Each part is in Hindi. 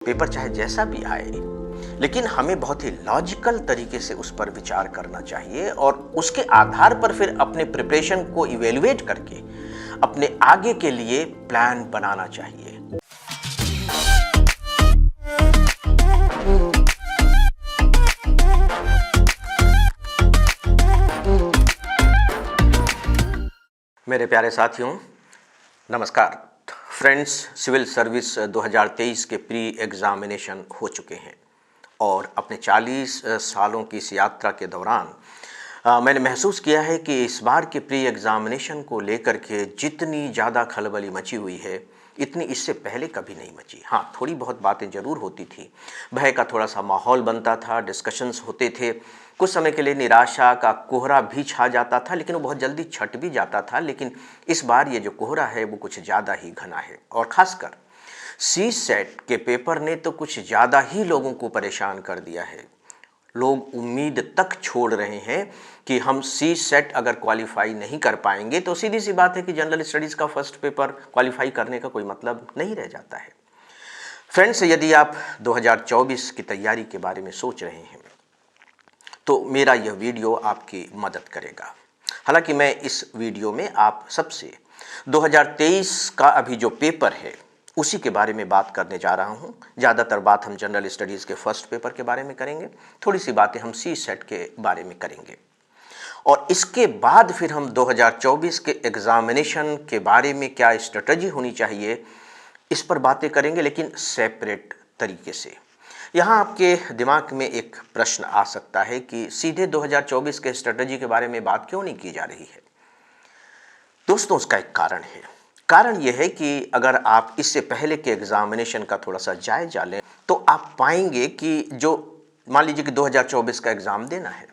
पेपर चाहे जैसा भी आए, लेकिन हमें बहुत ही लॉजिकल तरीके से उस पर विचार करना चाहिए और उसके आधार पर फिर अपने प्रिपरेशन को इवेल्युएट करके अपने आगे के लिए प्लान बनाना चाहिए। मेरे प्यारे साथियों, नमस्कार। फ्रेंड्स, सिविल सर्विस 2023 के प्री एग्जामिनेशन हो चुके हैं और अपने 40 सालों की इस यात्रा के दौरान मैंने महसूस किया है कि इस बार के प्री एग्जामिनेशन को लेकर के जितनी ज़्यादा खलबली मची हुई है, इतनी इससे पहले कभी नहीं मची। हाँ, थोड़ी बहुत बातें ज़रूर होती थी, भय का थोड़ा सा माहौल बनता था, डिस्कशंस होते थे, कुछ समय के लिए निराशा का कोहरा भी छा जाता था, लेकिन वो बहुत जल्दी छट भी जाता था। लेकिन इस बार ये जो कोहरा है वो कुछ ज़्यादा ही घना है और ख़ासकर सी सेट के पेपर ने तो कुछ ज़्यादा ही लोगों को परेशान कर दिया है। लोग उम्मीद तक छोड़ रहे हैं कि हम सी सेट अगर क्वालिफाई नहीं कर पाएंगे तो सीधी सी बात है कि जनरल स्टडीज़ का फर्स्ट पेपर क्वालिफाई करने का कोई मतलब नहीं रह जाता है। फ्रेंड्स, यदि आप 2024 की तैयारी के बारे में सोच रहे हैं तो मेरा यह वीडियो आपकी मदद करेगा। हालांकि मैं इस वीडियो में आप सबसे 2023 का अभी जो पेपर है उसी के बारे में बात करने जा रहा हूं। ज़्यादातर बात हम जनरल स्टडीज़ के फर्स्ट पेपर के बारे में करेंगे, थोड़ी सी बातें हम सी सेट के बारे में करेंगे और इसके बाद फिर हम 2024 के एग्ज़ामिनेशन के बारे में क्या स्ट्रेटजी होनी चाहिए इस पर बातें करेंगे, लेकिन सेपरेट तरीके से। यहाँ आपके दिमाग में एक प्रश्न आ सकता है कि सीधे 2024 के स्ट्रेटजी के बारे में बात क्यों नहीं की जा रही है। दोस्तों, उसका एक कारण है। कारण यह है कि अगर आप इससे पहले के एग्जामिनेशन का थोड़ा सा जायजा लें तो आप पाएंगे कि जो मान लीजिए कि 2024 का एग्जाम देना है,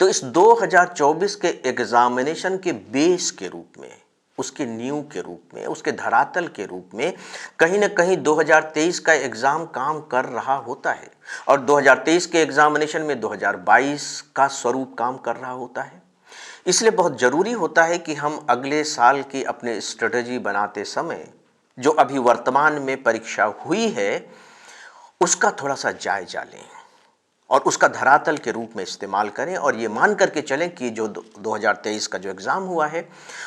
तो इस 2024 के एग्जामिनेशन के बेस के रूप में, उसके नींव के रूप में, उसके धरातल के रूप में कहीं ना कहीं 2023 का एग्जाम काम कर रहा होता है और 2023 के एग्जामिनेशन में 2022 का स्वरूप काम कर रहा होता है। इसलिए बहुत ज़रूरी होता है कि हम अगले साल की अपने स्ट्रेटजी बनाते समय जो अभी वर्तमान में परीक्षा हुई है उसका थोड़ा सा जायजा लें और उसका धरातल के रूप में इस्तेमाल करें और ये मान करके चलें कि जो 2023 का जो एग्ज़ाम हुआ है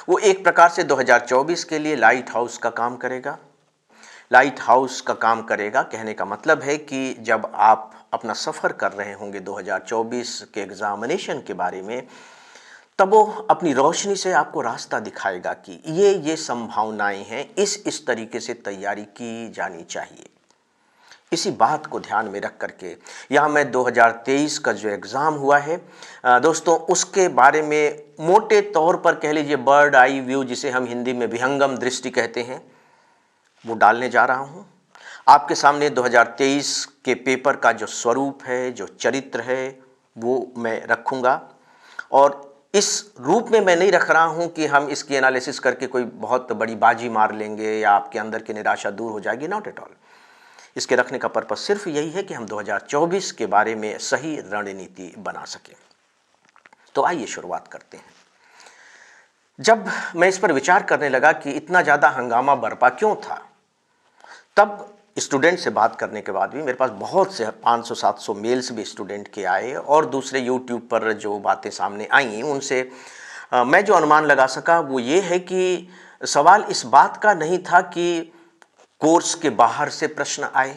वो एक प्रकार से 2024 के लिए लाइट हाउस का काम करेगा। लाइट हाउस का काम करेगा कहने का मतलब है कि जब आप अपना सफ़र कर रहे होंगे 2024 के एग्ज़ामिनेशन के बारे में, तब वो अपनी रोशनी से आपको रास्ता दिखाएगा कि ये संभावनाएं हैं, इस तरीके से तैयारी की जानी चाहिए। इसी बात को ध्यान में रख करके यहाँ मैं 2023 का जो एग्ज़ाम हुआ है दोस्तों, उसके बारे में मोटे तौर पर कह लीजिए बर्ड आई व्यू, जिसे हम हिंदी में विहंगम दृष्टि कहते हैं, वो डालने जा रहा हूँ। आपके सामने 2023 के पेपर का जो स्वरूप है, जो चरित्र है, वो मैं रखूँगा और इस रूप में मैं नहीं रख रहा हूं कि हम इसकी एनालिसिस करके कोई बहुत बड़ी बाजी मार लेंगे या आपके अंदर की निराशा दूर हो जाएगी। Not at all. इसके रखने का पर्पस सिर्फ यही है कि हम 2024 के बारे में सही रणनीति बना सकें। तो आइए शुरुआत करते हैं। जब मैं इस पर विचार करने लगा कि इतना ज़्यादा हंगामा बरपा क्यों था, तब स्टूडेंट से बात करने के बाद भी मेरे पास बहुत से 500-700 मेल्स भी स्टूडेंट के आए और दूसरे यूट्यूब पर जो बातें सामने आई उनसे मैं जो अनुमान लगा सका वो ये है कि सवाल इस बात का नहीं था कि कोर्स के बाहर से प्रश्न आए,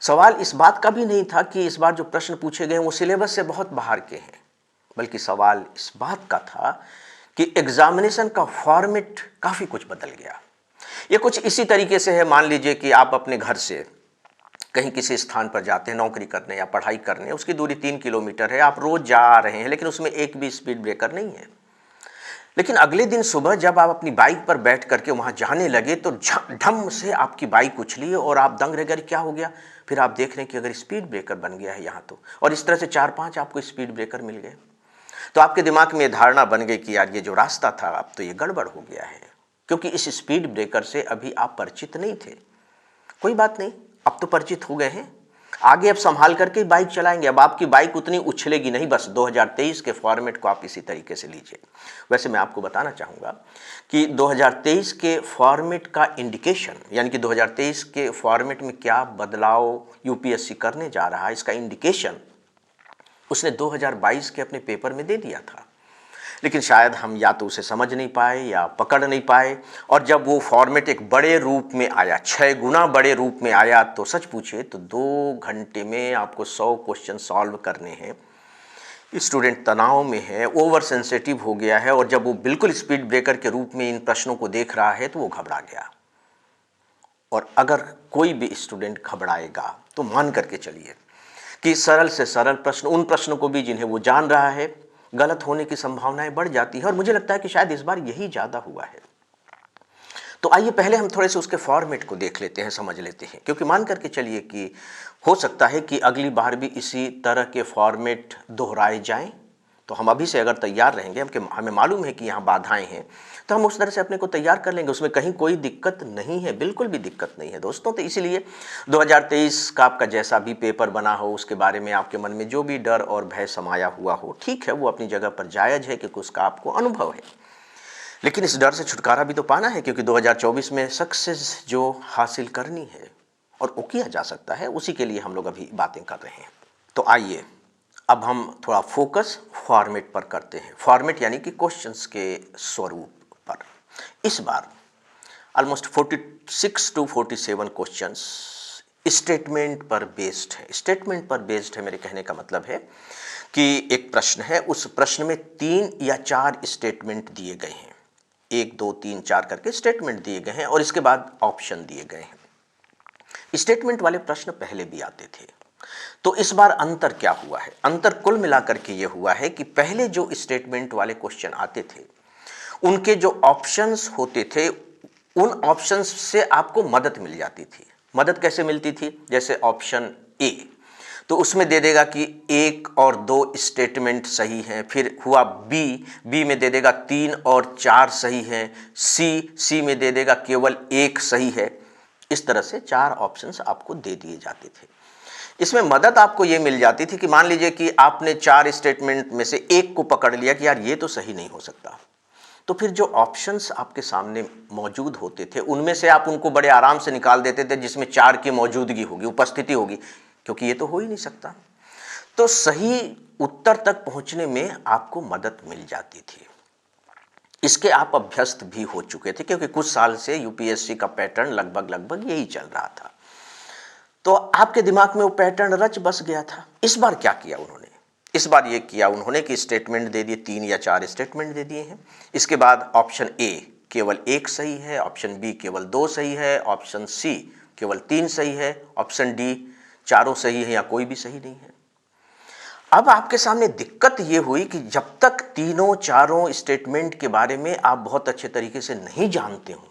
सवाल इस बात का भी नहीं था कि इस बार जो प्रश्न पूछे गए वो सिलेबस से बहुत बाहर के हैं, बल्कि सवाल इस बात का था कि एग्जामिनेशन का फॉर्मेट काफ़ी कुछ बदल गया। ये कुछ इसी तरीके से है, मान लीजिए कि आप अपने घर से कहीं किसी स्थान पर जाते हैं नौकरी करने या पढ़ाई करने, उसकी दूरी 3 किलोमीटर है, आप रोज जा रहे हैं लेकिन उसमें एक भी स्पीड ब्रेकर नहीं है। लेकिन अगले दिन सुबह जब आप अपनी बाइक पर बैठ करके वहां जाने लगे तो ढम से आपकी बाइक उछली और आप दंग रह गए, क्या हो गया। फिर आप देख रहे हैं कि अगर स्पीड ब्रेकर बन गया है यहाँ तो, और इस तरह से 4-5 आपको स्पीड ब्रेकर मिल गए, तो आपके दिमाग में धारणा बन गई कि यार ये जो रास्ता था अब तो ये गड़बड़ हो गया है, क्योंकि इस स्पीड ब्रेकर से अभी आप परिचित नहीं थे। कोई बात नहीं, अब तो परिचित हो गए हैं। आगे अब संभाल करके बाइक चलाएंगे। अब आपकी बाइक उतनी उछलेगी नहीं, बस 2023 के फॉर्मेट को आप इसी तरीके से लीजिए। वैसे मैं आपको बताना चाहूँगा कि 2023 के फॉर्मेट का इंडिकेशन, यानी कि 2023 के फॉर्मेट में क्या बदलाव यूपीएससी करने जा रहा है, इसका इंडिकेशन उसने 2022 के अपने पेपर में दे दिया था। लेकिन शायद हम या तो उसे समझ नहीं पाए या पकड़ नहीं पाए, और जब वो फॉर्मेट एक बड़े रूप में आया, 6 गुना बड़े रूप में आया, तो सच पूछे तो 2 घंटे में आपको 100 क्वेश्चन सॉल्व करने हैं। स्टूडेंट तनाव में है, ओवर सेंसिटिव हो गया है, और जब वो बिल्कुल स्पीड ब्रेकर के रूप में इन प्रश्नों को देख रहा है तो वो घबरा गया। और अगर कोई भी स्टूडेंट घबराएगा तो मान करके चलिए कि सरल से सरल प्रश्न, उन प्रश्नों को भी जिन्हें वो जान रहा है, गलत होने की संभावनाएं बढ़ जाती है। और मुझे लगता है कि शायद इस बार यही ज़्यादा हुआ है। तो आइए पहले हम थोड़े से उसके फॉर्मेट को देख लेते हैं, समझ लेते हैं, क्योंकि मान करके चलिए कि हो सकता है कि अगली बार भी इसी तरह के फॉर्मेट दोहराए जाएं। तो हम अभी से अगर तैयार रहेंगे, हमें मालूम है कि यहाँ बाधाएं हैं, तो हम उस तरह से अपने को तैयार कर लेंगे। उसमें कहीं कोई दिक्कत नहीं है, बिल्कुल भी दिक्कत नहीं है दोस्तों। तो इसीलिए 2023 का आपका जैसा भी पेपर बना हो, उसके बारे में आपके मन में जो भी डर और भय समाया हुआ हो, ठीक है, वो अपनी जगह पर जायज़ है, क्योंकि उसका आपको अनुभव है। लेकिन इस डर से छुटकारा भी तो पाना है, क्योंकि 2024 में सक्सेस जो हासिल करनी है और वो किया जा सकता है, उसी के लिए हम लोग अभी बातें कर रहे हैं। तो आइए अब हम थोड़ा फोकस फॉर्मेट पर करते हैं। फॉर्मेट यानी कि क्वेश्चंस के स्वरूप पर। इस बार ऑलमोस्ट 46 to 47 क्वेश्चंस स्टेटमेंट पर बेस्ड है। स्टेटमेंट पर बेस्ड है मेरे कहने का मतलब है कि एक प्रश्न है, उस प्रश्न में 3 या 4 स्टेटमेंट दिए गए हैं। 1 2 3 4 करके स्टेटमेंट दिए गए हैं, और इसके बाद ऑप्शन दिए गए हैं। स्टेटमेंट वाले प्रश्न पहले भी आते थे। तो इस बार अंतर क्या हुआ है? अंतर कुल मिलाकर के ये हुआ है कि पहले जो स्टेटमेंट वाले क्वेश्चन आते थे, उनके जो ऑप्शंस होते थे, उन ऑप्शंस से आपको मदद मिल जाती थी। मदद कैसे मिलती थी? जैसे ऑप्शन ए, तो उसमें दे देगा कि 1 और 2 स्टेटमेंट सही हैं। फिर हुआ बी में दे देगा 3 और 4 सही हैं। सी में दे देगा केवल 1 सही है। इस तरह से 4 ऑप्शंस आपको दे दिए जाते थे। इसमें मदद आपको ये मिल जाती थी कि मान लीजिए कि आपने 4 स्टेटमेंट में से 1 को पकड़ लिया कि यार ये तो सही नहीं हो सकता, तो फिर जो ऑप्शंस आपके सामने मौजूद होते थे, उनमें से आप उनको बड़े आराम से निकाल देते थे, जिसमें 4 की मौजूदगी होगी, उपस्थिति होगी, क्योंकि ये तो हो ही नहीं सकता। तो सही उत्तर तक पहुंचने में आपको मदद मिल जाती थी। इसके आप अभ्यस्त भी हो चुके थे, क्योंकि कुछ साल से यूपीएससी का पैटर्न लगभग यही चल रहा था। तो आपके दिमाग में वो पैटर्न रच बस गया था। इस बार क्या किया उन्होंने? इस बार ये किया उन्होंने कि स्टेटमेंट दे दिए, 3 या 4 स्टेटमेंट दे दिए हैं। इसके बाद ऑप्शन ए केवल 1 सही है, ऑप्शन बी केवल 2 सही है, ऑप्शन सी केवल 3 सही है, ऑप्शन डी चारों सही है या कोई भी सही नहीं है। अब आपके सामने दिक्कत ये हुई कि जब तक तीनों चारों स्टेटमेंट के बारे में आप बहुत अच्छे तरीके से नहीं जानते हो,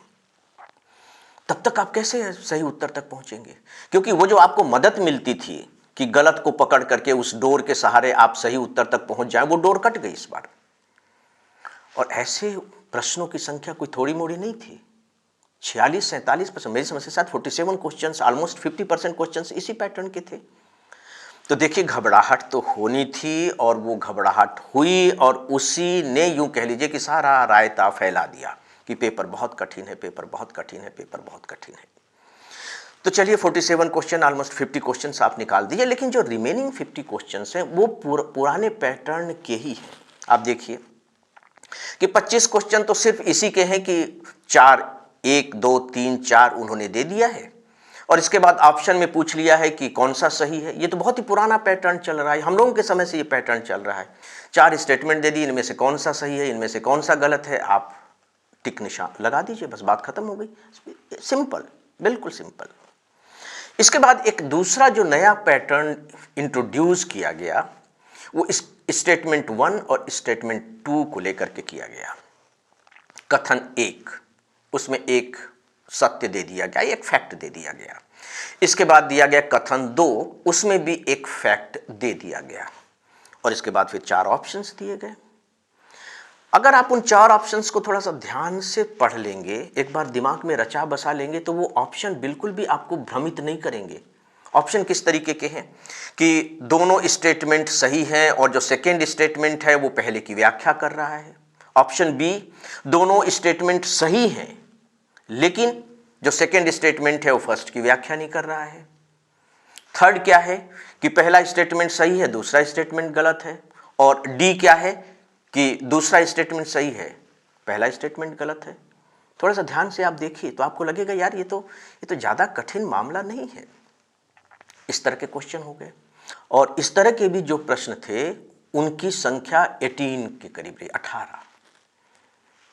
तब तक आप कैसे सही उत्तर तक पहुंचेंगे? क्योंकि वो जो आपको मदद मिलती थी कि गलत को पकड़ करके उस डोर के सहारे आप सही उत्तर तक पहुंच जाएं, वो डोर कट गई इस बार। और ऐसे प्रश्नों की संख्या कोई थोड़ी मोड़ी नहीं थी। 46-47%, मेरी समझ से साथ 47 क्वेश्चंस, ऑलमोस्ट 50% क्वेश्चंस इसी पैटर्न के थे। तो देखिए, घबराहट तो होनी थी, और वो घबराहट हुई, और उसी ने यूं कह लीजिए कि सारा रायता फैला दिया कि पेपर बहुत कठिन है, पेपर बहुत कठिन है, पेपर बहुत कठिन है। तो चलिए, 47 क्वेश्चन, ऑलमोस्ट 50 क्वेश्चन आप निकाल दिए, लेकिन जो रिमेनिंग 50 क्वेश्चन हैं वो पुराने पैटर्न के ही हैं। आप देखिए कि 25 क्वेश्चन तो सिर्फ इसी के हैं कि 1 2 3 4 उन्होंने दे दिया है, और इसके बाद ऑप्शन में पूछ लिया है कि कौन सा सही है। ये तो बहुत ही पुराना पैटर्न चल रहा है, हम लोगों के समय से ये पैटर्न चल रहा है। 4 स्टेटमेंट दे दिए, इनमें से कौन सा सही है, इनमें से कौन सा गलत है, आप टिक निशान लगा दीजिए, बस बात खत्म हो गई। सिंपल, बिल्कुल सिंपल। इसके बाद एक दूसरा जो नया पैटर्न इंट्रोड्यूस किया गया, वो स्टेटमेंट 1 और स्टेटमेंट 2 को लेकर के किया गया। कथन 1, उसमें एक सत्य दे दिया गया, एक फैक्ट दे दिया गया। इसके बाद दिया गया कथन 2, उसमें भी एक फैक्ट दे दिया गया, और इसके बाद फिर 4 ऑप्शंस दिए गए। अगर आप उन 4 ऑप्शंस को थोड़ा सा ध्यान से पढ़ लेंगे, एक बार दिमाग में रचा बसा लेंगे, तो वो ऑप्शन बिल्कुल भी आपको भ्रमित नहीं करेंगे। ऑप्शन किस तरीके के हैं कि दोनों स्टेटमेंट सही हैं और जो सेकेंड स्टेटमेंट है वो पहले की व्याख्या कर रहा है। ऑप्शन बी, दोनों स्टेटमेंट सही हैं लेकिन जो सेकेंड स्टेटमेंट है वो फर्स्ट की व्याख्या नहीं कर रहा है। थर्ड क्या है कि पहला स्टेटमेंट सही है, दूसरा स्टेटमेंट गलत है। और डी क्या है कि दूसरा स्टेटमेंट सही है, पहला स्टेटमेंट गलत है। थोड़ा सा ध्यान से आप देखिए तो आपको लगेगा यार ये तो ज़्यादा कठिन मामला नहीं है। इस तरह के क्वेश्चन हो गए और इस तरह के भी जो प्रश्न थे उनकी संख्या 18 के करीब रही, 18।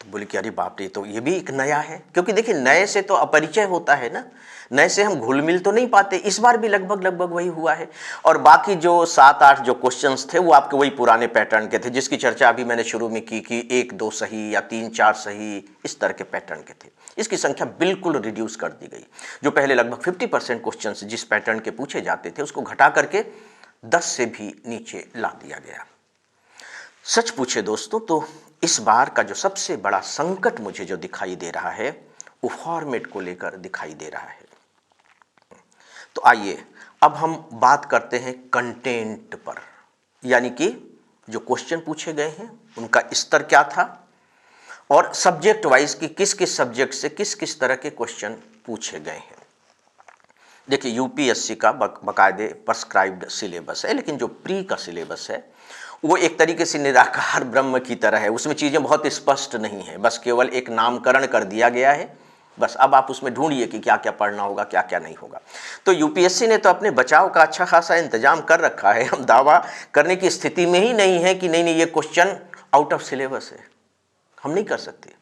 तो बोले कि अरे बाप रे, तो ये भी एक नया है, क्योंकि देखिए नए से तो अपरिचय होता है ना, नए से हम घुल मिल तो नहीं पाते। इस बार भी लगभग वही हुआ है। और बाकी जो 7-8 जो क्वेश्चंस थे वो आपके वही पुराने पैटर्न के थे जिसकी चर्चा अभी मैंने शुरू में की कि 1-2 सही या 3-4 सही, इस तरह के पैटर्न के थे। इसकी संख्या बिल्कुल रिड्यूस कर दी गई। जो पहले लगभग 50% क्वेश्चन जिस पैटर्न के पूछे जाते थे उसको घटा करके 10 से भी नीचे ला दिया गया। सच पूछे दोस्तों तो इस बार का जो सबसे बड़ा संकट मुझे जो दिखाई दे रहा है वो फॉर्मेट को लेकर दिखाई दे रहा है। तो आइए अब हम बात करते हैं कंटेंट पर, यानी कि जो क्वेश्चन पूछे गए हैं उनका स्तर क्या था और सब्जेक्ट वाइज की किस किस सब्जेक्ट से किस किस तरह के क्वेश्चन पूछे गए हैं। देखिए यूपीएससी का बकायदे प्रिस्क्राइब्ड सिलेबस है, लेकिन जो प्री का सिलेबस है वो एक तरीके से निराकार ब्रह्म की तरह है। उसमें चीज़ें बहुत स्पष्ट नहीं है, बस केवल एक नामकरण कर दिया गया है। बस अब आप उसमें ढूंढिए कि क्या क्या पढ़ना होगा, क्या क्या नहीं होगा। तो यूपीएससी ने तो अपने बचाव का अच्छा खासा इंतजाम कर रखा है। हम दावा करने की स्थिति में ही नहीं है कि नहीं ये क्वेश्चन आउट ऑफ सिलेबस है, हम नहीं कर सकते।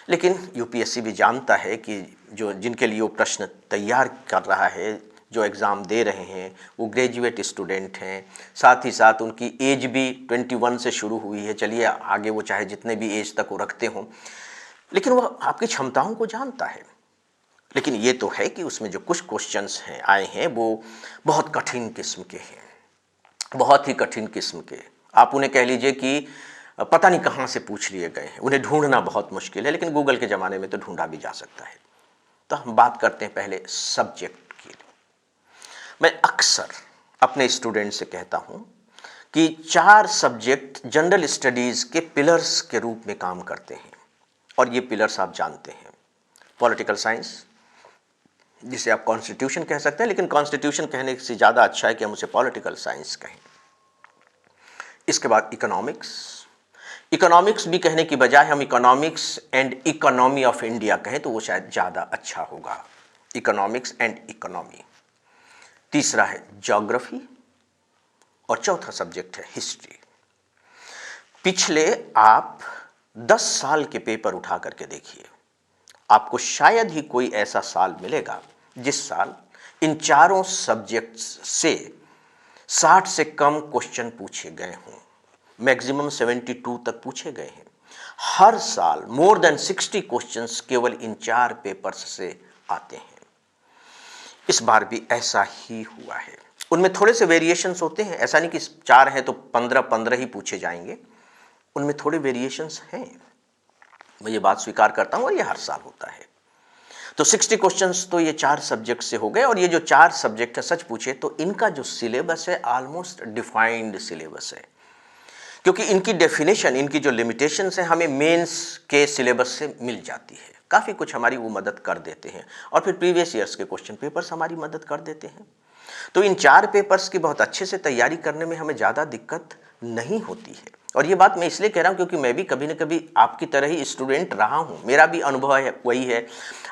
लेकिन यूपीएससी भी जानता है कि जो जिनके लिए वो प्रश्न तैयार कर रहा है, जो एग्ज़ाम दे रहे हैं वो ग्रेजुएट स्टूडेंट हैं, साथ ही साथ उनकी एज भी 21 से शुरू हुई है। चलिए आगे वो चाहे जितने भी एज तक वो रखते हों, लेकिन वो आपकी क्षमताओं को जानता है। लेकिन ये तो है कि उसमें जो कुछ क्वेश्चंस हैं आए हैं वो बहुत कठिन किस्म के हैं, बहुत ही कठिन किस्म के। आप उन्हें कह लीजिए कि पता नहीं कहाँ से पूछ लिए गए हैं, उन्हें ढूंढना बहुत मुश्किल है, लेकिन गूगल के ज़माने में तो ढूंढा भी जा सकता है। तो हम बात करते हैं पहले सब्जेक्ट की। मैं अक्सर अपने स्टूडेंट से कहता हूँ कि 4 सब्जेक्ट जनरल स्टडीज़ के पिलर्स के रूप में काम करते हैं और ये पिलर्स आप जानते हैं। पॉलिटिकल साइंस, जिसे आप कॉन्स्टिट्यूशन कह सकते हैं, लेकिन कॉन्स्टिट्यूशन कहने से ज़्यादा अच्छा है कि हम उसे पॉलिटिकल साइंस कहें। इसके बाद इकोनॉमिक्स, इकोनॉमिक्स भी कहने की बजाय हम economics and economy of India कहें तो वो शायद ज़्यादा अच्छा होगा, इकोनॉमिक्स एंड इकोनॉमी। तीसरा है ज्योग्राफी और चौथा सब्जेक्ट है हिस्ट्री। पिछले आप 10 साल के पेपर उठा करके देखिए, आपको शायद ही कोई ऐसा साल मिलेगा जिस साल इन चारों सब्जेक्ट्स से 60 से कम क्वेश्चन पूछे गए हों। मैक्सिमम 72 तक पूछे गए हैं। हर साल मोर देन 60 क्वेश्चंस केवल इन 4 पेपर्स से आते हैं। इस बार भी ऐसा ही हुआ है। उनमें थोड़े से वेरिएशंस होते हैं, ऐसा नहीं कि 4 हैं तो 15 ही पूछे जाएंगे, उनमें थोड़े वेरिएशंस हैं, मैं ये बात स्वीकार करता हूं और ये हर साल होता है। तो 60 क्वेश्चंस तो ये 4 सब्जेक्ट से हो गए और ये जो 4 सब्जेक्ट है सच पूछे तो इनका जो सिलेबस है ऑलमोस्ट डिफाइंड सिलेबस है, क्योंकि इनकी डेफिनेशन, इनकी जो लिमिटेशंस हैं हमें मेंस के सिलेबस से मिल जाती है। काफ़ी कुछ हमारी वो मदद कर देते हैं और फिर प्रीवियस ईयर्स के क्वेश्चन पेपर्स हमारी मदद कर देते हैं। तो इन 4 पेपर्स की बहुत अच्छे से तैयारी करने में हमें ज़्यादा दिक्कत नहीं होती है। और ये बात मैं इसलिए कह रहा हूँ क्योंकि मैं भी कभी न कभी आपकी तरह ही स्टूडेंट रहा हूँ, मेरा भी अनुभव है वही है।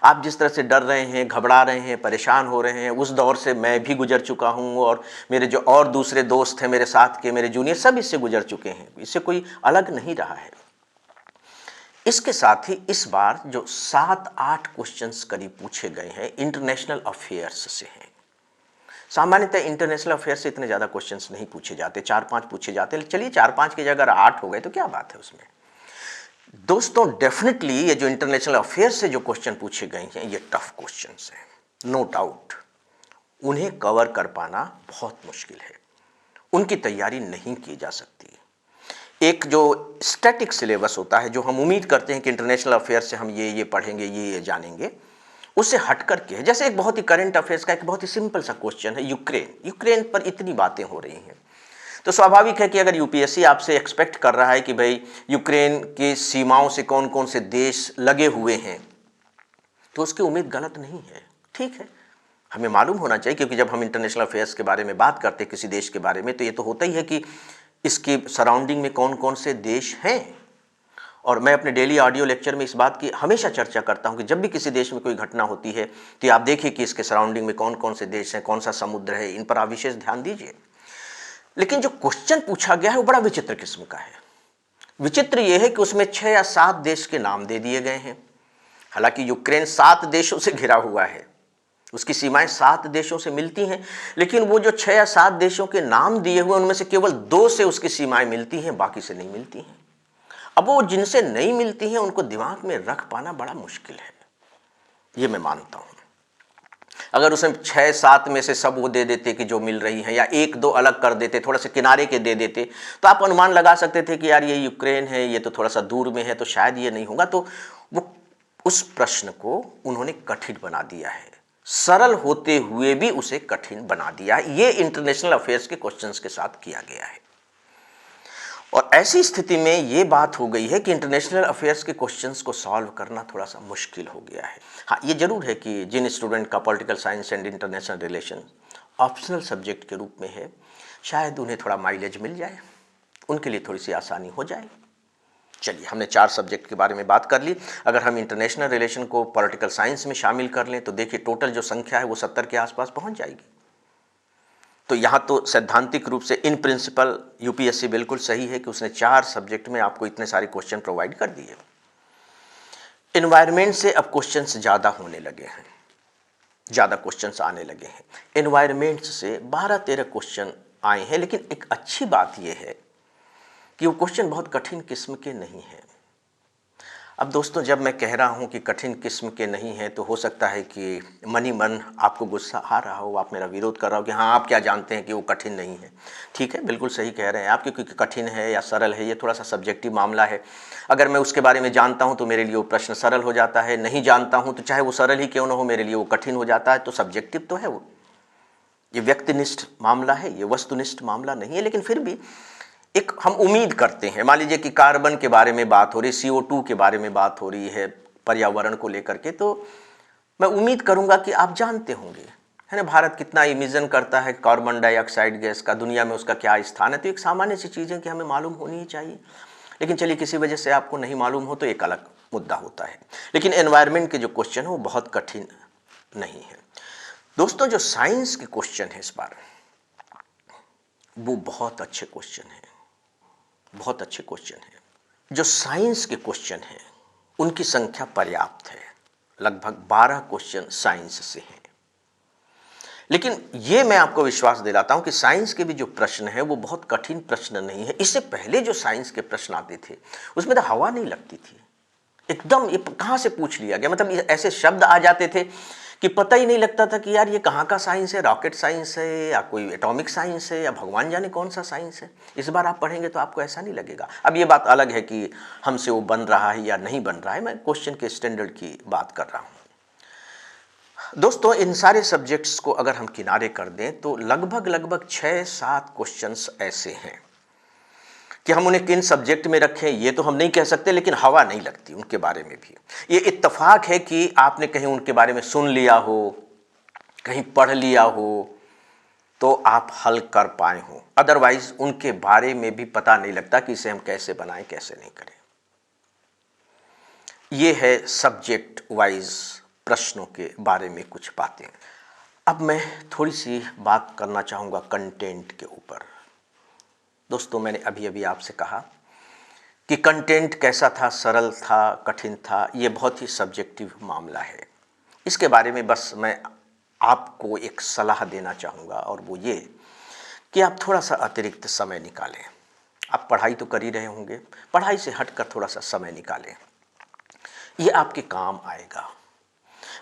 आप जिस तरह से डर रहे हैं, घबरा रहे हैं, परेशान हो रहे हैं, उस दौर से मैं भी गुजर चुका हूँ और मेरे जो और दूसरे दोस्त हैं मेरे साथ के, मेरे जूनियर, सब इससे गुजर चुके हैं, इससे कोई अलग नहीं रहा है। इसके साथ ही इस बार जो 7-8 क्वेश्चंस करीब पूछे गए हैं इंटरनेशनल अफेयर्स से हैं। सामान्यतः इंटरनेशनल अफेयर से इतने ज़्यादा क्वेश्चंस नहीं पूछे जाते, 4-5 पूछे जाते हैं। चलिए 4-5 की जगह 8 हो गए तो क्या बात है उसमें। दोस्तों डेफिनेटली ये जो इंटरनेशनल अफेयर से जो क्वेश्चन पूछे गए हैं ये टफ क्वेश्चंस हैं, नो डाउट। उन्हें कवर कर पाना बहुत मुश्किल है, उनकी तैयारी नहीं की जा सकती। एक जो स्टैटिक सिलेबस होता है, जो हम उम्मीद करते हैं कि इंटरनेशनल अफेयर से हम ये पढ़ेंगे, ये जानेंगे, उससे हट करके है। जैसे एक बहुत ही करंट अफेयर्स का एक बहुत ही सिंपल सा क्वेश्चन है, यूक्रेन पर इतनी बातें हो रही हैं, तो स्वाभाविक है कि अगर यूपीएससी आपसे एक्सपेक्ट कर रहा है कि भाई यूक्रेन की सीमाओं से कौन कौन से देश लगे हुए हैं, तो उसकी उम्मीद गलत नहीं है। ठीक है, हमें मालूम होना चाहिए, क्योंकि जब हम इंटरनेशनल अफेयर्स के बारे में बात करते हैं किसी देश के बारे में, तो ये तो होता ही है कि इसके सराउंडिंग में कौन कौन से देश हैं। और मैं अपने डेली ऑडियो लेक्चर में इस बात की हमेशा चर्चा करता हूं कि जब भी किसी देश में कोई घटना होती है तो आप देखिए कि इसके सराउंडिंग में कौन कौन से देश हैं, कौन सा समुद्र है, इन पर आप विशेष ध्यान दीजिए। लेकिन जो क्वेश्चन पूछा गया है वो बड़ा विचित्र किस्म का है। विचित्र यह है कि उसमें 6 या 7 देश के नाम दे दिए गए हैं। हालांकि यूक्रेन 7 देशों से घिरा हुआ है, उसकी सीमाएं 7 देशों से मिलती हैं, लेकिन वो जो 6 या 7 देशों के नाम दिए हुए उनमें से केवल 2 से उसकी सीमाएं मिलती हैं, बाकी से नहीं मिलती हैं। अब वो जिनसे नहीं मिलती हैं उनको दिमाग में रख पाना बड़ा मुश्किल है, ये मैं मानता हूं। अगर उसमें 6-7 में से सब वो दे देते कि जो मिल रही है, या 1-2 अलग कर देते, थोड़ा सा किनारे के दे देते, तो आप अनुमान लगा सकते थे कि यार ये यूक्रेन है, ये तो थोड़ा सा दूर में है, तो शायद ये नहीं होगा। तो वो उस प्रश्न को उन्होंने कठिन बना दिया है, सरल होते हुए भी उसे कठिन बना दिया है। ये इंटरनेशनल अफेयर्स के क्वेश्चंस के साथ किया गया है। और ऐसी स्थिति में ये बात हो गई है कि इंटरनेशनल अफेयर्स के क्वेश्चंस को सॉल्व करना थोड़ा सा मुश्किल हो गया है। हाँ, ये जरूर है कि जिन स्टूडेंट का political science and international relation optional subject के रूप में है, शायद उन्हें थोड़ा माइलेज मिल जाए, उनके लिए थोड़ी सी आसानी हो जाए। चलिए, हमने 4 सब्जेक्ट के बारे में बात कर ली। अगर हम इंटरनेशनल रिलेशन को पॉलिटिकल साइंस में शामिल कर लें तो देखिए टोटल जो संख्या है वो 70 के आसपास पहुंच जाएगी। तो यहाँ तो सैद्धांतिक रूप से इन प्रिंसिपल यूपीएससी बिल्कुल सही है कि उसने 4 सब्जेक्ट में आपको इतने सारे क्वेश्चन प्रोवाइड कर दिए। एनवायरनमेंट से अब क्वेश्चंस ज़्यादा होने लगे हैं, ज़्यादा क्वेश्चंस आने लगे हैं। एनवायरनमेंट से 12-13 क्वेश्चन आए हैं, लेकिन एक अच्छी बात यह है कि वो क्वेश्चन बहुत कठिन किस्म के नहीं हैं। अब दोस्तों, जब मैं कह रहा हूं कि कठिन किस्म के नहीं हैं, तो हो सकता है कि मन ही मन आपको गुस्सा आ रहा हो, आप मेरा विरोध कर रहा हो कि हाँ, आप क्या जानते हैं कि वो कठिन नहीं है। ठीक है, बिल्कुल सही कह रहे हैं आप, क्योंकि कठिन है या सरल है ये थोड़ा सा सब्जेक्टिव मामला है। अगर मैं उसके बारे में जानता हूँ तो मेरे लिए वो प्रश्न सरल हो जाता है, नहीं जानता हूँ तो चाहे वो सरल ही क्यों ना हो मेरे लिए वो कठिन हो जाता है। तो सब्जेक्टिव तो है वो, ये व्यक्तिनिष्ठ मामला है, ये वस्तुनिष्ठ मामला नहीं है। लेकिन फिर भी एक हम उम्मीद करते हैं, मान लीजिए कि कार्बन के बारे में बात हो रही, CO2 के बारे में बात हो रही है, पर्यावरण को लेकर के, तो मैं उम्मीद करूंगा कि आप जानते होंगे, है ना, भारत कितना इमिशन करता है कार्बन डाइऑक्साइड गैस का, दुनिया में उसका क्या स्थान है। तो एक सामान्य सी चीज़ है कि हमें मालूम होनी ही चाहिए। लेकिन चलिए, किसी वजह से आपको नहीं मालूम हो तो एक अलग मुद्दा होता है। लेकिन एनवायरनमेंट के जो क्वेश्चन है वो बहुत कठिन नहीं है। दोस्तों, जो साइंस के क्वेश्चन है इस बार वो बहुत अच्छे क्वेश्चन हैं, बहुत अच्छे क्वेश्चन हैं। जो साइंस के क्वेश्चन हैं उनकी संख्या पर्याप्त है, लगभग 12 क्वेश्चन साइंस से हैं। लेकिन ये मैं आपको विश्वास दिलाता हूं कि साइंस के भी जो प्रश्न हैं वो बहुत कठिन प्रश्न नहीं है। इससे पहले जो साइंस के प्रश्न आते थे उसमें तो हवा नहीं लगती थी, एकदम ये कहां से पूछ लिया गया, मतलब ऐसे शब्द आ जाते थे कि पता ही नहीं लगता था कि यार ये कहाँ का साइंस है, रॉकेट साइंस है या कोई एटॉमिक साइंस है या भगवान जाने कौन सा साइंस है। इस बार आप पढ़ेंगे तो आपको ऐसा नहीं लगेगा। अब ये बात अलग है कि हमसे वो बन रहा है या नहीं बन रहा है, मैं क्वेश्चन के स्टैंडर्ड की बात कर रहा हूँ। दोस्तों, इन सारे सब्जेक्ट्स को अगर हम किनारे कर दें तो लगभग 6-7 क्वेश्चंस ऐसे हैं कि हम उन्हें किन सब्जेक्ट में रखें ये तो हम नहीं कह सकते, लेकिन हवा नहीं लगती उनके बारे में भी। ये इत्तेफाक है कि आपने कहीं उनके बारे में सुन लिया हो, कहीं पढ़ लिया हो तो आप हल कर पाए हो, अदरवाइज उनके बारे में भी पता नहीं लगता कि इसे हम कैसे बनाएं, कैसे नहीं करें। ये है सब्जेक्ट वाइज प्रश्नों के बारे में कुछ बातें। अब मैं थोड़ी सी बात करना चाहूँगा कंटेंट के ऊपर। दोस्तों, मैंने अभी अभी आपसे कहा कि कंटेंट कैसा था, सरल था, कठिन था, ये बहुत ही सब्जेक्टिव मामला है। इसके बारे में बस मैं आपको एक सलाह देना चाहूँगा, और वो ये कि आप थोड़ा सा अतिरिक्त समय निकालें। आप पढ़ाई तो कर ही रहे होंगे, पढ़ाई से हटकर थोड़ा सा समय निकालें, ये आपके काम आएगा।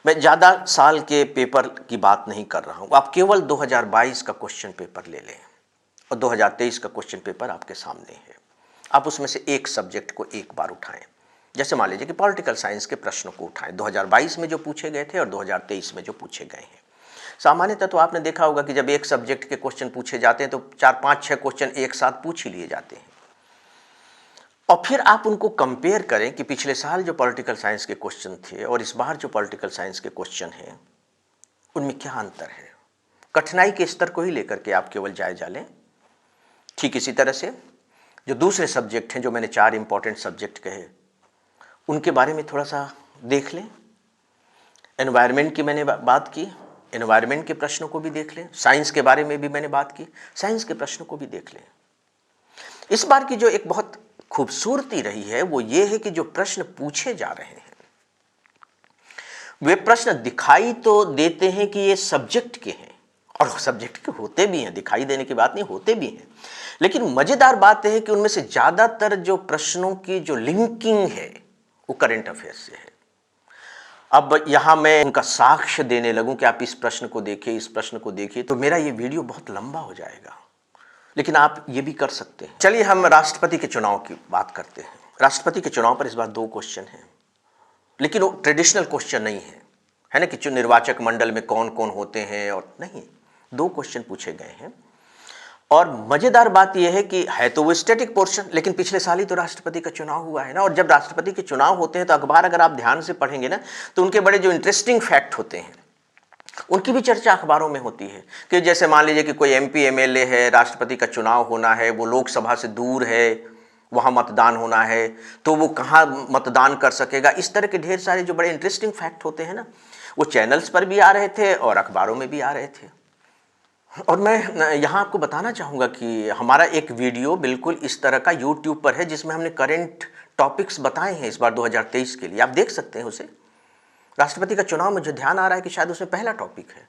मैं ज़्यादा साल के पेपर की बात नहीं कर रहा हूँ, आप केवल 2022 का क्वेश्चन पेपर ले लें और 2023 का क्वेश्चन पेपर आपके सामने है। आप उसमें से एक सब्जेक्ट को एक बार उठाएं, जैसे मान लीजिए कि पॉलिटिकल साइंस के प्रश्नों को उठाएं, 2022 में जो पूछे गए थे और 2023 में जो पूछे गए हैं। सामान्यतः तो आपने देखा होगा कि जब एक सब्जेक्ट के क्वेश्चन पूछे जाते हैं तो 4, 5, 6 क्वेश्चन एक साथ पूछ ही लिए जाते हैं, और फिर आप उनको कंपेयर करें कि पिछले साल जो पॉलिटिकल साइंस के क्वेश्चन थे और इस बार जो पॉलिटिकल साइंस के क्वेश्चन हैं उनमें क्या अंतर है। कठिनाई के स्तर को ही लेकर के आप केवल जायजा लें। ठीक इसी तरह से जो दूसरे सब्जेक्ट हैं, जो मैंने 4 इंपॉर्टेंट सब्जेक्ट कहे, उनके बारे में थोड़ा सा देख लें। एनवायरनमेंट की मैंने बात की, एनवायरनमेंट के प्रश्नों को भी देख लें। साइंस के बारे में भी मैंने बात की, साइंस के प्रश्नों को भी देख लें। इस बार की जो एक बहुत खूबसूरती रही है वो ये है कि जो प्रश्न पूछे जा रहे हैं वे प्रश्न दिखाई तो देते हैं कि ये सब्जेक्ट के हैं, और सब्जेक्ट के होते भी हैं, दिखाई देने की बात नहीं, होते भी हैं। लेकिन मजेदार बात है कि उनमें से ज्यादातर जो प्रश्नों की जो लिंकिंग है वो करंट अफेयर्स से है। अब यहां मैं उनका साक्ष्य देने लगूं कि आप इस प्रश्न को देखिए, इस प्रश्न को देखिए, तो मेरा ये वीडियो बहुत लंबा हो जाएगा, लेकिन आप ये भी कर सकते हैं। चलिए हम राष्ट्रपति के चुनाव की बात करते हैं। राष्ट्रपति के चुनाव पर इस बार 2 क्वेश्चन हैं, लेकिन वो ट्रेडिशनल क्वेश्चन नहीं है ना, कि जो निर्वाचक मंडल में कौन कौन होते हैं, और नहीं, 2 क्वेश्चन पूछे गए हैं। और मजेदार बात यह है कि है तो वो स्टैटिक पोर्शन, लेकिन पिछले साल ही तो राष्ट्रपति का चुनाव हुआ है ना, और जब राष्ट्रपति के चुनाव होते हैं तो अखबार अगर आप ध्यान से पढ़ेंगे ना तो उनके बड़े जो इंटरेस्टिंग फैक्ट होते हैं उनकी भी चर्चा अखबारों में होती है। कि जैसे मान लीजिए कि कोई MP MLA है, राष्ट्रपति का चुनाव होना है, वो लोकसभा से दूर है, वहाँ मतदान होना है, तो वो कहाँ मतदान कर सकेगा। इस तरह के ढेर सारे जो बड़े इंटरेस्टिंग फैक्ट होते हैं ना, वो चैनल्स पर भी आ रहे थे और अखबारों में भी आ रहे थे। और मैं यहाँ आपको बताना चाहूँगा कि हमारा एक वीडियो बिल्कुल इस तरह का YouTube पर है, जिसमें हमने करंट टॉपिक्स बताए हैं इस बार 2023 के लिए, आप देख सकते हैं उसे। राष्ट्रपति का चुनाव मुझे ध्यान आ रहा है कि शायद उसमें पहला टॉपिक है।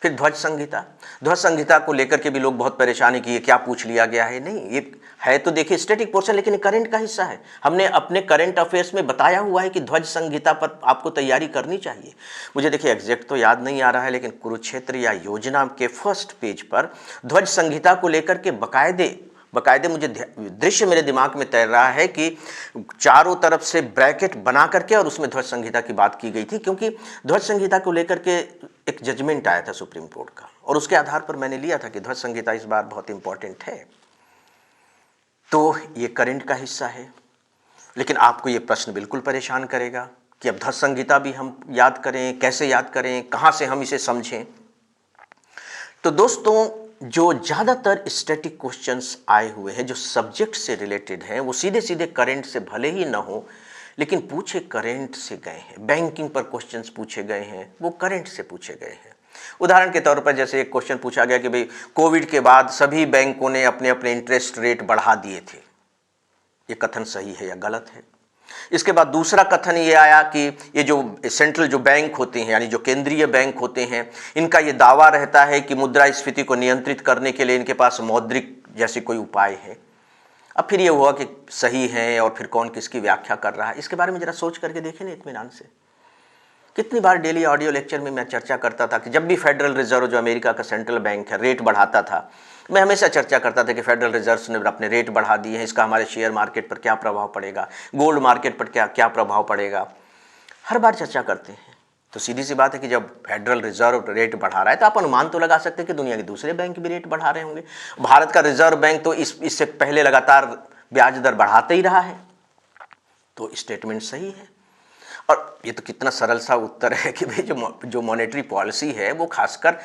फिर ध्वज संहिता, ध्वज संहिता को लेकर के भी लोग बहुत परेशानी की, ये क्या पूछ लिया गया है। नहीं, ये है तो देखिए स्टैटिक पोर्शन, लेकिन करंट का हिस्सा है। हमने अपने करंट अफेयर्स में बताया हुआ है कि ध्वज संहिता पर आपको तैयारी करनी चाहिए। मुझे देखिए एग्जैक्ट तो याद नहीं आ रहा है, लेकिन कुरुक्षेत्र या योजना के फर्स्ट पेज पर ध्वज संहिता को लेकर के बकायदे मुझे दृश्य मेरे दिमाग में तैर रहा है कि चारों तरफ से ब्रैकेट बना करके और उसमें ध्वज संहिता की बात की गई थी, क्योंकि ध्वज संहिता को लेकर के एक जजमेंट आया था सुप्रीम कोर्ट का, और उसके आधार पर मैंने लिया था कि ध्वज संहिता इस बार बहुत इंपॉर्टेंट है। तो ये करंट का हिस्सा है, लेकिन आपको ये प्रश्न बिल्कुल परेशान करेगा कि अब ध्वज संहिता भी हम याद करें, कैसे याद करें, कहाँ से हम इसे समझें। तो दोस्तों, जो ज़्यादातर स्टैटिक क्वेश्चंस आए हुए हैं जो सब्जेक्ट से रिलेटेड हैं, वो सीधे सीधे करंट से भले ही ना हो, लेकिन पूछे करंट से गए हैं। बैंकिंग पर क्वेश्चंस पूछे गए हैं, वो करंट से पूछे गए हैं। उदाहरण के तौर पर जैसे एक क्वेश्चन पूछा गया कि भाई कोविड के बाद सभी बैंकों ने अपने अपने इंटरेस्ट रेट बढ़ा दिए थे, ये कथन सही है या गलत है। इसके बाद दूसरा कथन ये आया कि ये जो सेंट्रल जो बैंक होते हैं, यानी जो केंद्रीय बैंक होते हैं, इनका ये दावा रहता है कि मुद्रास्फीति को नियंत्रित करने के लिए इनके पास मौद्रिक जैसे कोई उपाय है। अब फिर ये हुआ कि सही है और फिर कौन किसकी व्याख्या कर रहा है, इसके बारे में जरा सोच करके देखें ना इत्मीनान से। कितनी बार डेली ऑडियो लेक्चर में मैं चर्चा करता था कि जब भी फेडरल रिजर्व जो अमेरिका का सेंट्रल बैंक है रेट बढ़ाता था, मैं हमेशा चर्चा करता था कि फेडरल रिजर्व ने अपने रेट बढ़ा दिए हैं, इसका हमारे शेयर मार्केट पर क्या प्रभाव पड़ेगा, गोल्ड मार्केट पर क्या प्रभाव पड़ेगा, हर बार चर्चा करते हैं। तो सीधी सी बात है कि जब फेडरल रिजर्व रेट बढ़ा रहा है तो आप अनुमान तो लगा सकते हैं कि दुनिया के दूसरे बैंक भी रेट बढ़ा रहे होंगे। भारत का रिजर्व बैंक तो इससे पहले लगातार ब्याज दर बढ़ाते ही रहा है, तो स्टेटमेंट सही है। और ये तो कितना सरल सा उत्तर है कि भाई जो मॉनेटरी पॉलिसी है वो खासकर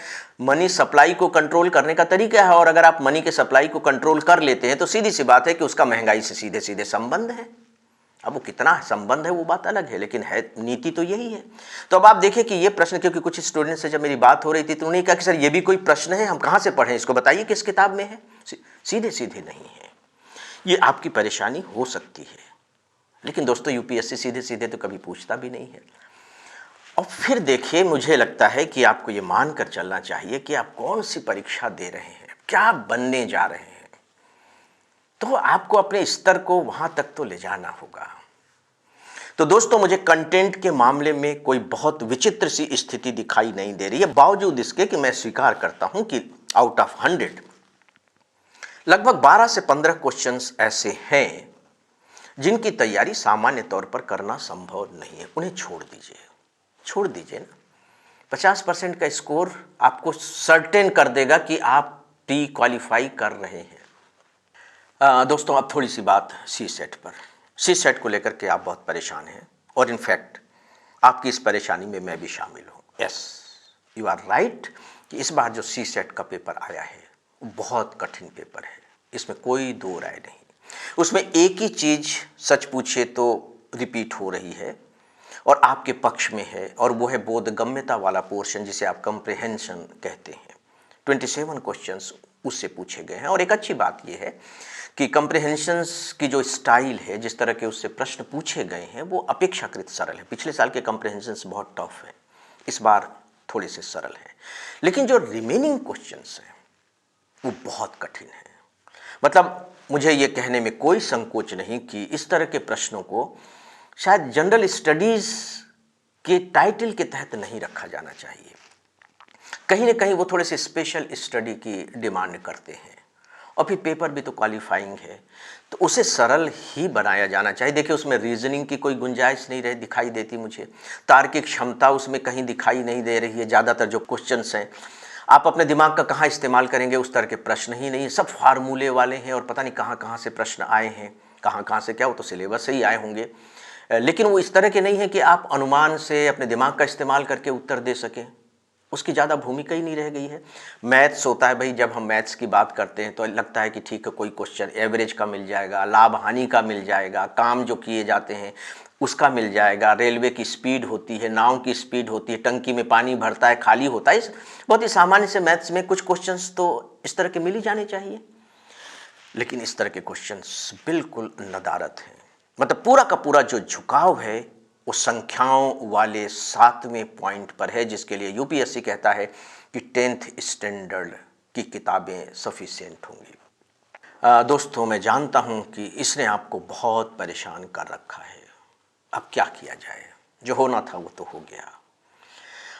मनी सप्लाई को कंट्रोल करने का तरीका है, और अगर आप मनी के सप्लाई को कंट्रोल कर लेते हैं तो सीधी सी बात है कि उसका महंगाई से सीधे सीधे संबंध है। अब वो कितना संबंध है वो बात अलग है, लेकिन है नीति तो यही है। तो अब आप देखिए कि ये प्रश्न, क्योंकि कुछ स्टूडेंट से जब मेरी बात हो रही थी तो उन्होंने कहा कि सर ये भी कोई प्रश्न है, हम कहाँ से पढ़ें इसको, बताइए किस किताब में है। सीधे सीधे नहीं है, ये आपकी परेशानी हो सकती है, लेकिन दोस्तों यूपीएससी सीधे सीधे तो कभी पूछता भी नहीं है। और फिर देखिए, मुझे लगता है कि आपको ये मानकर चलना चाहिए कि आप कौन सी परीक्षा दे रहे हैं, क्या बनने जा रहे हैं, तो आपको अपने स्तर को वहां तक तो ले जाना होगा। तो दोस्तों, मुझे कंटेंट के मामले में कोई बहुत विचित्र सी स्थिति दिखाई नहीं दे रही है, बावजूद इसके कि मैं स्वीकार करता हूं कि आउट ऑफ 100 लगभग 12 से 15 क्वेश्चंस ऐसे हैं जिनकी तैयारी सामान्य तौर पर करना संभव नहीं है, उन्हें छोड़ दीजिए ना। 50% का स्कोर आपको सर्टेन कर देगा कि आप प्री क्वालिफाई कर रहे हैं। दोस्तों, अब थोड़ी सी बात सी सेट पर। सी सेट को लेकर के आप बहुत परेशान हैं और इनफैक्ट आपकी इस परेशानी में मैं भी शामिल हूँ। यस, यू आर राइट कि इस बार जो सी सेट का पेपर आया है वो बहुत कठिन पेपर है, इसमें कोई दो राय नहीं। उसमें एक ही चीज़ सच पूछे तो रिपीट हो रही है और आपके पक्ष में है, और वो है बोधगम्यता वाला पोर्शन, जिसे आप कंप्रिहेंशन कहते हैं। 27 क्वेश्चंस उससे पूछे गए हैं। और एक अच्छी बात यह है कि कंप्रिहेंशंस की जो स्टाइल है, जिस तरह के उससे प्रश्न पूछे गए हैं, वो अपेक्षाकृत सरल है। पिछले साल के कंप्रिहेंशंस बहुत टफ है, इस बार थोड़े से सरल हैं। लेकिन जो रिमेनिंग क्वेश्चंस हैं वो बहुत कठिन है। मतलब मुझे ये कहने में कोई संकोच नहीं कि इस तरह के प्रश्नों को शायद जनरल स्टडीज़ के टाइटल के तहत नहीं रखा जाना चाहिए। कहीं ना कहीं वो थोड़े से स्पेशल स्टडी की डिमांड करते हैं, और फिर पेपर भी तो क्वालिफाइंग है, तो उसे सरल ही बनाया जाना चाहिए। देखिए, उसमें रीजनिंग की कोई गुंजाइश नहीं दिखाई देती मुझे, तार्किक क्षमता उसमें कहीं दिखाई नहीं दे रही है। ज़्यादातर जो क्वेश्चंस हैं, आप अपने दिमाग का कहाँ इस्तेमाल करेंगे, उस तरह के प्रश्न ही नहीं है। सब फार्मूले वाले हैं और पता नहीं कहाँ कहाँ से प्रश्न आए हैं, कहाँ कहाँ से क्या, वो तो सिलेबस से ही आए होंगे। लेकिन वो इस तरह के नहीं है कि आप अनुमान से अपने दिमाग का इस्तेमाल करके उत्तर दे सकें। उसकी ज़्यादा भूमिका ही नहीं रह गई है। मैथ्स होता है भाई, जब हम मैथ्स की बात करते हैं तो लगता है कि ठीक है, कोई क्वेश्चन एवरेज का मिल जाएगा, लाभ हानि का मिल जाएगा, काम जो किए जाते हैं उसका मिल जाएगा, रेलवे की स्पीड होती है, नाव की स्पीड होती है, टंकी में पानी भरता है, खाली होता है। बहुत ही सामान्य से मैथ्स में कुछ क्वेश्चंस तो इस तरह के मिल ही जाने चाहिए। लेकिन इस तरह के क्वेश्चंस बिल्कुल नदारत हैं। मतलब पूरा का पूरा जो झुकाव है वो संख्याओं वाले 7वें पॉइंट पर है, जिसके लिए यूपीएससी कहता है कि 10th स्टैंडर्ड की किताबें सफिशिएंट होंगी। दोस्तों, मैं जानता हूं कि इसने आपको बहुत परेशान कर रखा है। अब क्या किया जाए, जो होना था वो तो हो गया।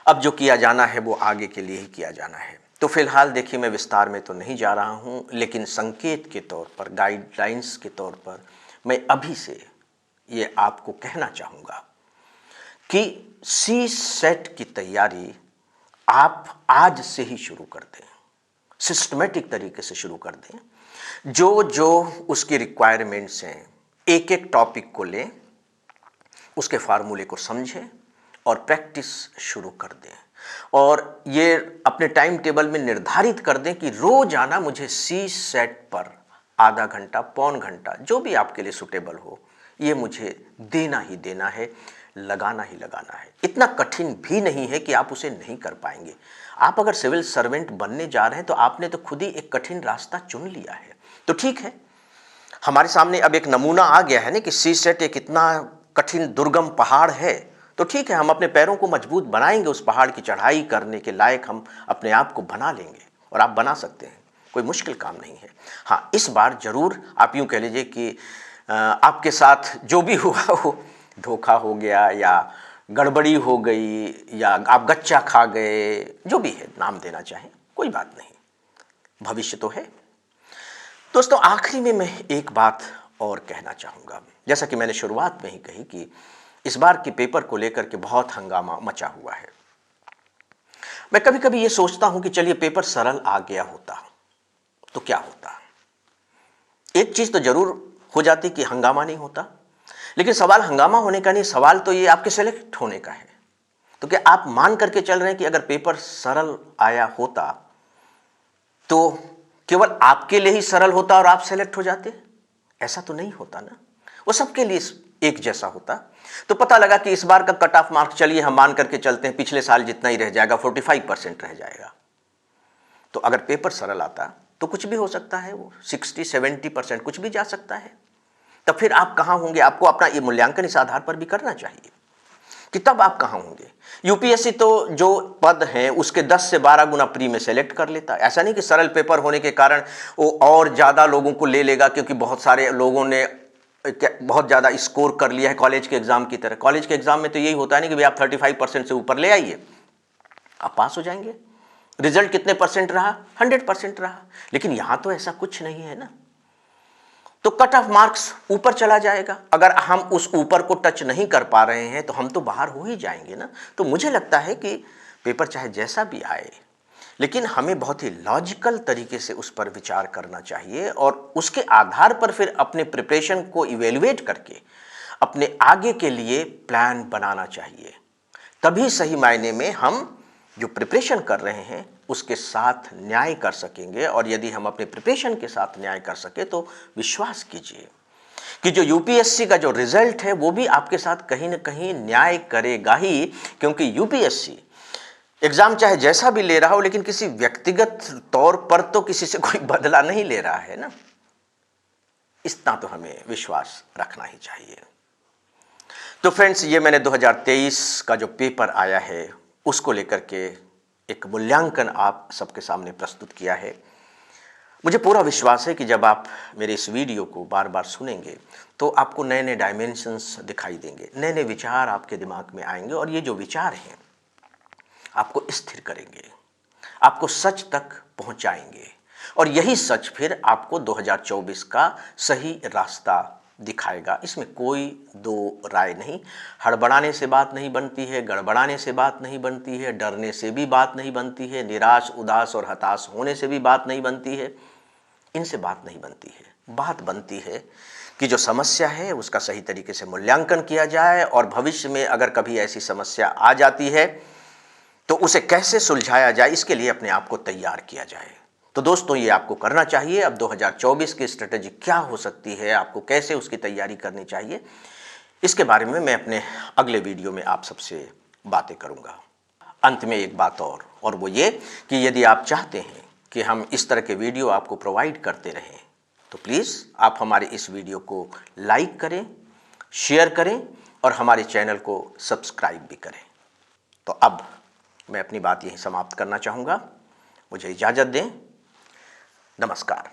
अब जो किया जाना है वो आगे के लिए ही किया जाना है। तो फिलहाल देखिए, मैं विस्तार में तो नहीं जा रहा हूं, लेकिन संकेत के तौर पर, गाइडलाइंस के तौर पर मैं अभी से ये आपको कहना चाहूँगा कि सी सेट की तैयारी आप आज से ही शुरू कर दें, सिस्टमेटिक तरीके से शुरू कर दें। जो जो उसकी रिक्वायरमेंट्स हैं, एक एक टॉपिक को लें, उसके फार्मूले को समझें और प्रैक्टिस शुरू कर दें। और ये अपने टाइम टेबल में निर्धारित कर दें कि रोजाना मुझे सी सेट पर आधा घंटा, पौन घंटा, जो भी आपके लिए सुटेबल हो, ये मुझे देना ही देना है, लगाना ही लगाना है। इतना कठिन भी नहीं है कि आप उसे नहीं कर पाएंगे। आप अगर सिविल सर्वेंट बनने जा रहे हैं तो आपने तो खुद ही एक कठिन रास्ता चुन लिया है। तो ठीक है, हमारे सामने अब एक नमूना आ गया है ना कि सी सेट एक इतना कठिन दुर्गम पहाड़ है। तो ठीक है, हम अपने पैरों को मजबूत बनाएंगे, उस पहाड़ की चढ़ाई करने के लायक हम अपने आप को बना लेंगे, और आप बना सकते हैं, कोई मुश्किल काम नहीं है। हाँ, इस बार जरूर आप यूँ कह लीजिए कि आपके साथ जो भी हुआ हो, धोखा हो गया या गड़बड़ी हो गई या आप गच्चा खा गए, जो भी है नाम देना चाहें, कोई बात नहीं, भविष्य तो है। दोस्तों, आखिरी में मैं एक बात और कहना चाहूँगा। जैसा कि मैंने शुरुआत में ही कही कि इस बार के पेपर को लेकर के बहुत हंगामा मचा हुआ है। मैं कभी कभी ये सोचता हूं कि चलिए पेपर सरल आ गया होता तो क्या होता। एक चीज तो जरूर हो जाती कि हंगामा नहीं होता, लेकिन सवाल हंगामा होने का नहीं, सवाल तो ये आपके सेलेक्ट होने का है। तो क्या आप मान करके चल रहे हैं कि अगर पेपर सरल आया होता तो केवल आपके लिए ही सरल होता और आप सेलेक्ट हो जाते? ऐसा तो नहीं होता ना, वो सबके लिए एक जैसा होता। तो पता लगा कि इस बार का कट ऑफ मार्क, चलिए हम मान करके चलते हैं, पिछले साल जितना ही रह जाएगा, 45% रह जाएगा। तो अगर पेपर सरल आता तो कुछ भी हो सकता है, वो 60-70% कुछ भी जा सकता है। तब फिर आप कहाँ होंगे? आपको अपना ये मूल्यांकन इस आधार पर भी करना चाहिए कि तब आप कहाँ होंगे। यूपीएससी तो जो पद हैं उसके 10 से 12 गुना प्री में सेलेक्ट कर लेता है। ऐसा नहीं कि सरल पेपर होने के कारण वो और ज़्यादा लोगों को ले लेगा, क्योंकि बहुत सारे लोगों ने बहुत ज़्यादा स्कोर कर लिया है कॉलेज के एग्जाम की तरह। कॉलेज के एग्जाम में तो यही होता है ना कि भाई आप 35% से ऊपर ले आइए, आप पास हो जाएंगे। रिजल्ट कितने परसेंट रहा? 100% रहा। लेकिन यहाँ तो ऐसा कुछ नहीं है ना। तो कट ऑफ मार्क्स ऊपर चला जाएगा। अगर हम उस ऊपर को टच नहीं कर पा रहे हैं तो हम तो बाहर हो ही जाएंगे ना। तो मुझे लगता है कि पेपर चाहे जैसा भी आए, लेकिन हमें बहुत ही लॉजिकल तरीके से उस पर विचार करना चाहिए और उसके आधार पर फिर अपने प्रिपरेशन को इवेल्युएट करके अपने आगे के लिए प्लान बनाना चाहिए। तभी सही मायने में हम जो प्रिपरेशन कर रहे हैं उसके साथ न्याय कर सकेंगे। और यदि हम अपने प्रिपरेशन के साथ न्याय कर सके तो विश्वास कीजिए कि जो यूपीएससी का जो रिजल्ट है वो भी आपके साथ कहीं ना कहीं न्याय करेगा ही। क्योंकि यूपीएससी एग्जाम चाहे जैसा भी ले रहा हो, लेकिन किसी व्यक्तिगत तौर पर तो किसी से कोई बदला नहीं ले रहा है ना। इतना तो हमें विश्वास रखना ही चाहिए। तो फ्रेंड्स, ये मैंने 2023 का जो पेपर आया है उसको लेकर के एक मूल्यांकन आप सबके सामने प्रस्तुत किया है। मुझे पूरा विश्वास है कि जब आप मेरे इस वीडियो को बार बार सुनेंगे तो आपको नए नए डायमेंशंस दिखाई देंगे, नए नए विचार आपके दिमाग में आएंगे और ये जो विचार हैं आपको स्थिर करेंगे, आपको सच तक पहुंचाएंगे और यही सच फिर आपको 2024 का सही रास्ता दिखाएगा। इसमें कोई दो राय नहीं। हड़बड़ाने से बात नहीं बनती है, गड़बड़ाने से बात नहीं बनती है, डरने से भी बात नहीं बनती है, निराश उदास और हताश होने से भी बात नहीं बनती है। इनसे बात नहीं बनती है। बात बनती है कि जो समस्या है उसका सही तरीके से मूल्यांकन किया जाए और भविष्य में अगर कभी ऐसी समस्या आ जाती है तो उसे कैसे सुलझाया जाए, इसके लिए अपने आप को तैयार किया जाए। तो दोस्तों, ये आपको करना चाहिए। अब 2024 की स्ट्रेटेजी क्या हो सकती है, आपको कैसे उसकी तैयारी करनी चाहिए, इसके बारे में मैं अपने अगले वीडियो में आप सबसे बातें करूंगा। अंत में एक बात और वो ये कि यदि आप चाहते हैं कि हम इस तरह के वीडियो आपको प्रोवाइड करते रहें तो प्लीज़ आप हमारे इस वीडियो को लाइक करें, शेयर करें और हमारे चैनल को सब्सक्राइब भी करें। तो अब मैं अपनी बात यहीं समाप्त करना चाहूँगा। मुझे इजाज़त दें। नमस्कार।